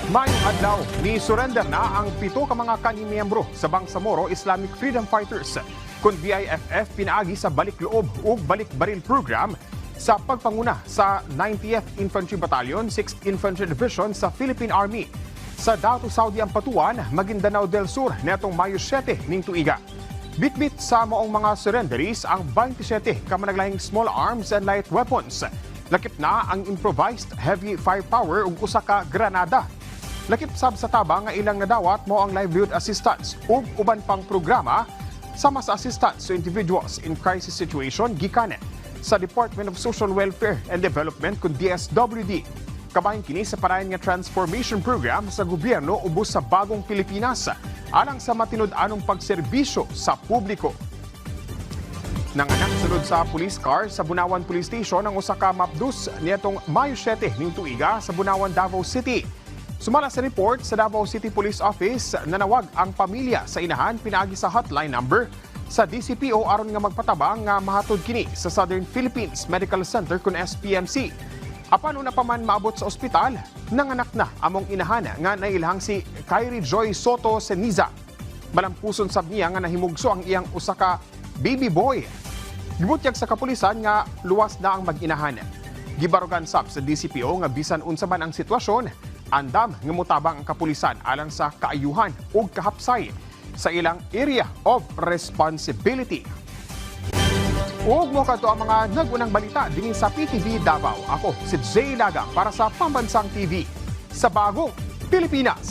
Mayong adlaw, ni surrender na ang 7 ka mga kanimiyembro sa Bangsamoro Islamic Freedom Fighters kun BIFF pinaagi sa balik-loob ug balik-baril program sa pagpanguna sa 90th Infantry Battalion, 6th Infantry Division sa Philippine Army. Sa Davao Saudi ang patuan, Maguindanao del Sur netong Mayo 7 ning tuiga. Bitbit sa maong mga surrenderies ang 27 ka managlahing small arms and light weapons. Lakip na ang improvised heavy firepower ug usa ka granada. Lakip sab sa tabang nga ilang nadawat mo ang livelihood assistance ug uban pang programa sama sa assistance to individuals in crisis situation gikan sa Department of Social Welfare and Development kun DSWD. Kabahin kini sa parayan nga transformation program sa gobyerno ubos sa bagong Pilipinas alang sa matinud-anong pagserbisyo sa publiko. Nanganak sunod sa police car sa Bunawan Police Station ang usa ka mapdus niadtong Mayo 7 ning tuiga sa Bunawan, Davao City. Sumala sa report sa Davao City Police Office, nanawag ang pamilya sa inahan pinaagi sa hotline number sa DCPO aron nga magpatabang nga mahatod kini sa Southern Philippines Medical Center kun SPMC. Apan una pa man maabot sa ospital, nanganak na among inahan nga nailhang si Kyrie Joy Soto Seniza. Malampuson sab niya nga nahimugso ang iyang usa ka baby boy. Gibutyag sa kapulisan nga luwas na ang mag-inahan. Gibarugan sab sa DCPO nga bisan unsa man ang sitwasyon, andam nga motabang ang kapulisan alang sa kaayuhan ug kahapsay sa ilang area of responsibility. Ug mo kadto ang mga nagunang balita dinhi sa PTV Davao. Ako si Jay Laga para sa Pambansang TV sa Bagong Pilipinas.